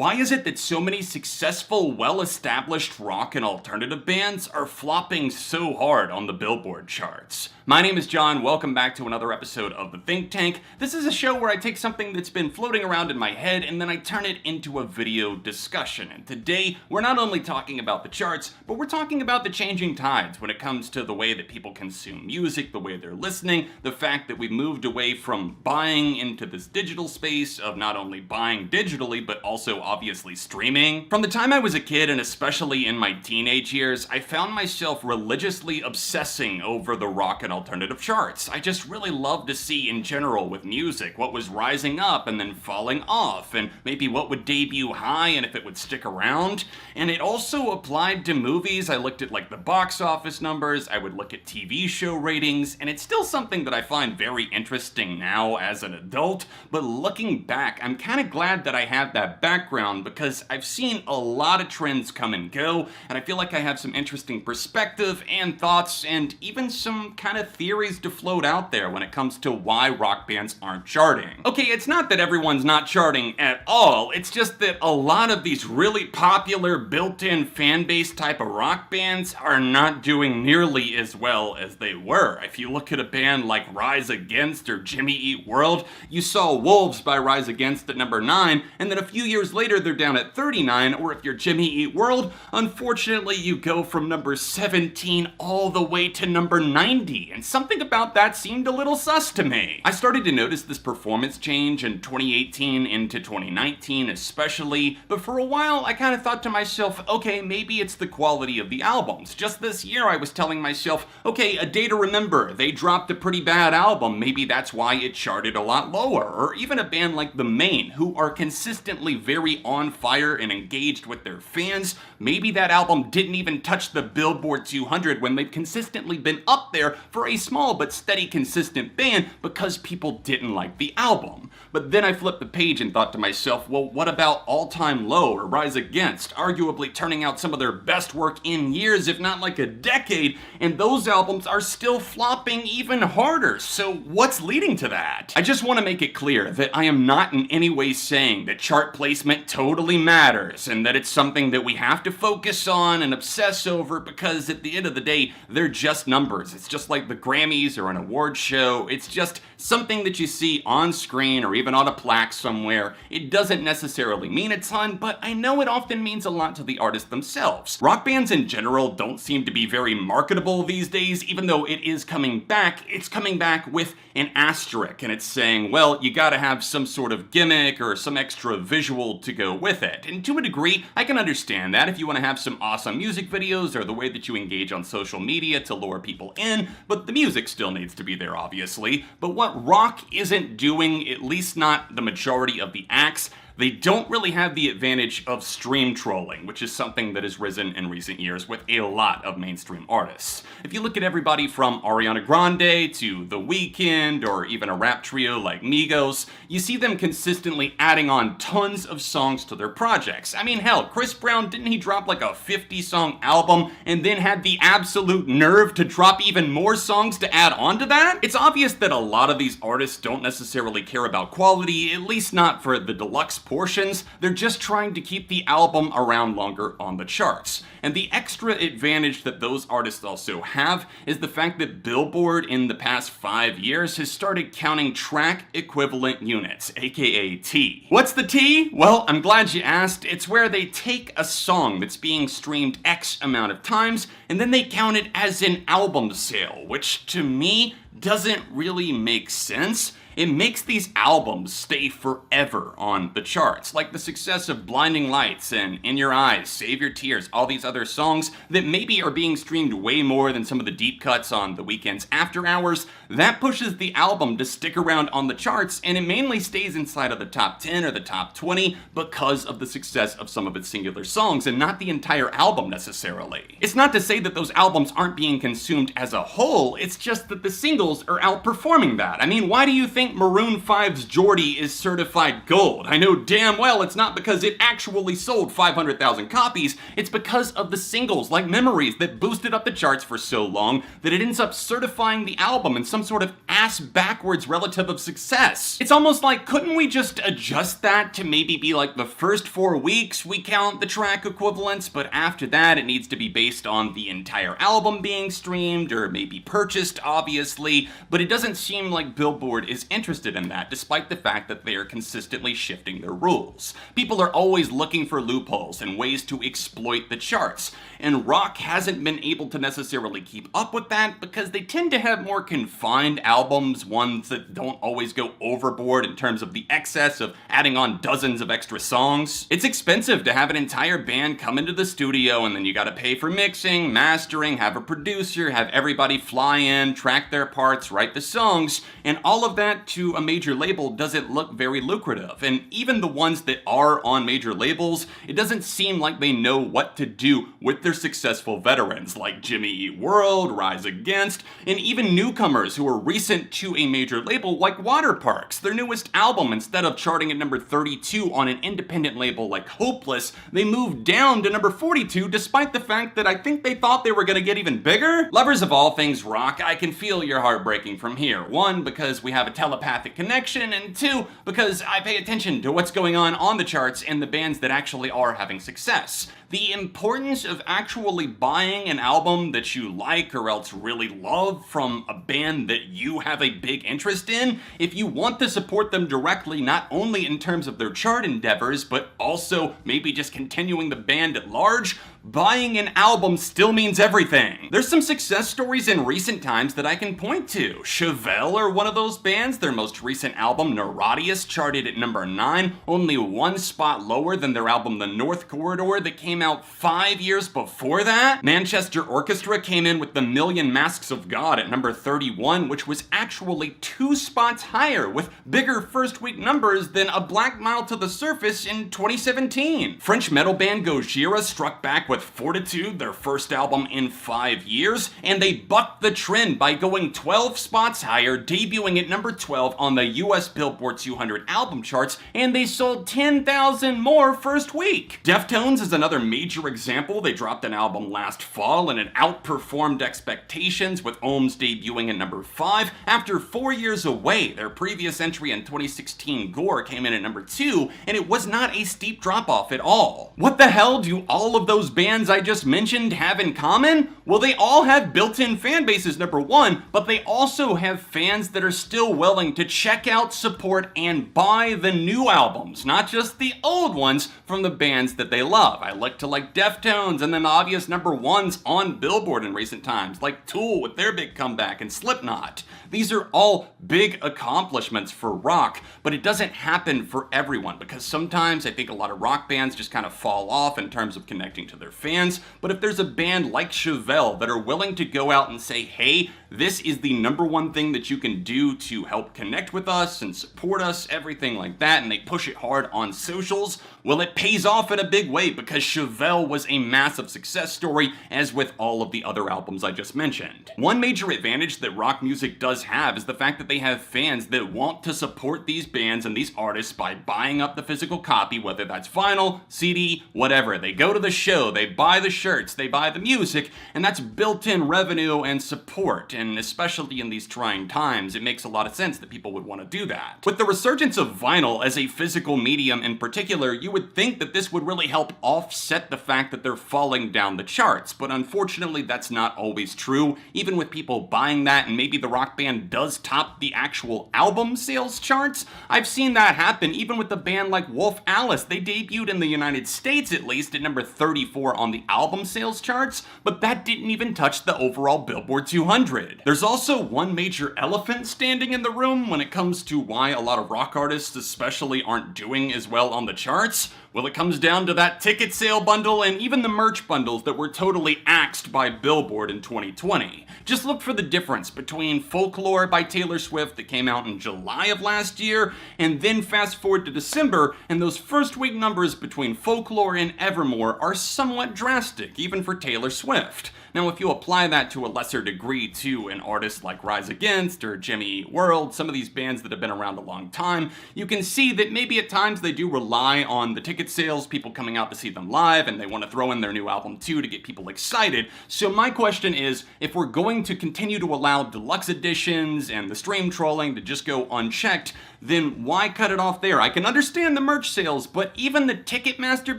Why is it that so many successful, well-established rock and alternative bands are flopping so hard on the Billboard charts? My name is John, welcome back to another episode of The Think Tank. This is a show where I take something that's been floating around in my head and then I turn it into a video discussion. And today, we're not only talking about the charts, but we're talking about the changing tides when it comes to the way that people consume music, the way they're listening, the fact that we've moved away from buying into this digital space of not only buying digitally, but also obviously streaming. From the time I was a kid, and especially in my teenage years, I found myself religiously obsessing over the rock and alternative charts. I just really love to see in general with music what was rising up and then falling off, and maybe what would debut high and if it would stick around. And it also applied to movies. I looked at like the box office numbers, I would look at TV show ratings, and it's still something that I find very interesting now as an adult, but looking back, I'm kind of glad that I have that background because I've seen a lot of trends come and go, and I feel like I have some interesting perspective and thoughts and even some kind of theories to float out there when it comes to why rock bands aren't charting. Okay, it's not that everyone's not charting at all, it's just that a lot of these really popular built-in fan base type of rock bands are not doing nearly as well as they were. If you look at a band like Rise Against or Jimmy Eat World, you saw Wolves by Rise Against at number 9, and then a few years later they're down at 39, or if you're Jimmy Eat World, unfortunately you go from number 17 all the way to number 90, and something about that seemed a little sus to me. I started to notice this performance change in 2018 into 2019 especially, but for a while I kind of thought to myself, okay, maybe it's the quality of the albums. Just this year I was telling myself, okay, A Day to Remember, they dropped a pretty bad album, maybe that's why it charted a lot lower. Or even a band like The Maine, who are consistently very on fire and engaged with their fans, maybe that album didn't even touch the Billboard 200 when they've consistently been up there for a small but steady consistent band because people didn't like the album. But then I flipped the page and thought to myself, well, what about All Time Low or Rise Against, arguably turning out some of their best work in years, if not like a decade, and those albums are still flopping even harder. So what's leading to that? I just want to make it clear that I am not in any way saying that chart placement totally matters and that it's something that we have to focus on and obsess over because at the end of the day, they're just numbers. It's just like the Grammys or an award show. It's just something that you see on screen or even on a plaque somewhere. It doesn't necessarily mean a ton, but I know it often means a lot to the artists themselves. Rock bands in general don't seem to be very marketable these days, even though it is coming back. It's coming back with an asterisk, and it's saying, well, you gotta have some sort of gimmick or some extra visual to go with it. And to a degree, I can understand that if you want to have some awesome music videos or the way that you engage on social media to lure people in, but the music still needs to be there, obviously. But what rock isn't doing, at least not the majority of the acts, they don't really have the advantage of stream trolling, which is something that has risen in recent years with a lot of mainstream artists. If you look at everybody from Ariana Grande to The Weeknd or even a rap trio like Migos, you see them consistently adding on tons of songs to their projects. I mean, hell, Chris Brown, didn't he drop like a 50-song album and then had the absolute nerve to drop even more songs to add on to that? It's obvious that a lot of these artists don't necessarily care about quality, at least not for the deluxe portions. They're just trying to keep the album around longer on the charts. And the extra advantage that those artists also have is the fact that Billboard in the past 5 years has started counting track equivalent units, aka T. What's the T? Well, I'm glad you asked. It's where they take a song that's being streamed X amount of times and then they count it as an album sale, which to me doesn't really make sense. It makes these albums stay forever on the charts, like the success of Blinding Lights and In Your Eyes, Save Your Tears, all these other songs that maybe are being streamed way more than some of the deep cuts on The Weeknd's After Hours. That pushes the album to stick around on the charts, and it mainly stays inside of the top 10 or the top 20 because of the success of some of its singular songs and not the entire album necessarily. It's not to say that those albums aren't being consumed as a whole, it's just that the singles are outperforming that. I mean, why do you think Maroon 5's Jordy is certified gold? I know damn well it's not because it actually sold 500,000 copies, it's because of the singles like Memories that boosted up the charts for so long that it ends up certifying the album in some sort of ass-backwards relative of success. It's almost like, couldn't we just adjust that to maybe be like the first 4 weeks we count the track equivalents, but after that it needs to be based on the entire album being streamed or maybe purchased, obviously, but it doesn't seem like Billboard is interested in that, despite the fact that they are consistently shifting their rules. People are always looking for loopholes and ways to exploit the charts, and rock hasn't been able to necessarily keep up with that because they tend to have more confined albums, ones that don't always go overboard in terms of the excess of adding on dozens of extra songs. It's expensive to have an entire band come into the studio, and then you gotta pay for mixing, mastering, have a producer, have everybody fly in, track their parts, write the songs, and all of that to a major label doesn't look very lucrative. And even the ones that are on major labels, it doesn't seem like they know what to do with their successful veterans like Jimmy Eat World, Rise Against, and even newcomers who are recent to a major label like Waterparks. Their newest album, instead of charting at number 32 on an independent label like Hopeless, they moved down to number 42 despite the fact that I think they thought they were gonna get even bigger. Lovers of all things rock, I can feel your heart breaking from here. 1, because we have a telepathic connection, and 2, because I pay attention to what's going on the charts and the bands that actually are having success. The importance of actually buying an album that you like or else really love from a band that you have a big interest in, if you want to support them directly, not only in terms of their chart endeavors, but also maybe just continuing the band at large, buying an album still means everything. There's some success stories in recent times that I can point to. Chevelle are one of those bands. Their most recent album, Neurodius, charted at number 9, only 1 spot lower than their album The North Corridor that came out 5 years before that. Manchester Orchestra came in with The Million Masks of God at number 31, which was actually 2 spots higher, with bigger first week numbers than A Black Mile to the Surface in 2017. French metal band Gojira struck back with Fortitude, their first album in 5 years, and they bucked the trend by going 12 spots higher, debuting at number 12 on the US Billboard 200 album charts, and they sold 10,000 more first week. Deftones is another major example. They dropped an album last fall and it outperformed expectations, with Ohms debuting at number 5. After 4 years away, their previous entry in 2016, Gore, came in at number 2, and it was not a steep drop-off at all. What the hell do all of those bands I just mentioned have in common? Well, they all have built-in fan bases, number 1, but they also have fans that are still willing to check out, support, and buy the new albums, not just the old ones from the bands that they love. I like to like Deftones, and then the obvious number 1s on Billboard in recent times, like Tool with their big comeback and Slipknot. These are all big accomplishments for rock, but it doesn't happen for everyone, because sometimes I think a lot of rock bands just kind of fall off in terms of connecting to their fans. But if there's a band like Chevelle that are willing to go out and say, hey, this is the number 1 thing that you can do to help connect with us and support us, everything like that, and they push it hard on socials, well, it pays off in a big way, because Chevelle was a massive success story, as with all of the other albums I just mentioned. One major advantage that rock music does have is the fact that they have fans that want to support these bands and these artists by buying up the physical copy, whether that's vinyl, CD, whatever. They go to the show, they buy the shirts, they buy the music, and that's built-in revenue and support. And especially in these trying times, it makes a lot of sense that people would want to do that. With the resurgence of vinyl as a physical medium in particular, you would think that this would really help offset the fact that they're falling down the charts, but unfortunately that's not always true. Even with people buying that, and maybe the rock band does top the actual album sales charts, I've seen that happen even with a band like Wolf Alice. They debuted in the United States at least at number 34 on the album sales charts, but that didn't even touch the overall Billboard 200. There's also one major elephant standing in the room when it comes to why a lot of rock artists especially aren't doing as well on the charts. Well, it comes down to that ticket sale bundle and even the merch bundles that were totally axed by Billboard in 2020. Just look for the difference between Folklore by Taylor Swift that came out in July of last year, and then fast forward to December, and those first week numbers between Folklore and Evermore are somewhat drastic, even for Taylor Swift. Now, if you apply that to a lesser degree to an artist like Rise Against or Jimmy Eat World, some of these bands that have been around a long time, you can see that maybe at times they do rely on the ticket sales, people coming out to see them live, and they want to throw in their new album too to get people excited. So my question is, if we're going to continue to allow deluxe editions and the stream trolling to just go unchecked, then why cut it off there? I can understand the merch sales, but even the Ticketmaster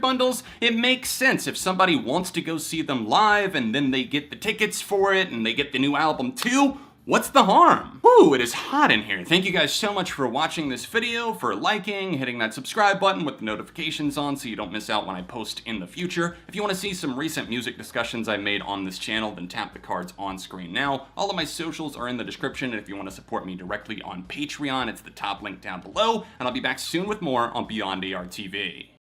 bundles, it makes sense. If somebody wants to go see them live and then they get the tickets for it and they get the new album too, what's the harm? Woo, it is hot in here. Thank you guys so much for watching this video, for liking, hitting that subscribe button with the notifications on so you don't miss out when I post in the future. If you want to see some recent music discussions I made on this channel, then tap the cards on screen now. All of my socials are in the description, and if you want to support me directly on Patreon, it's the top link down below, and I'll be back soon with more on Beyond ARTV.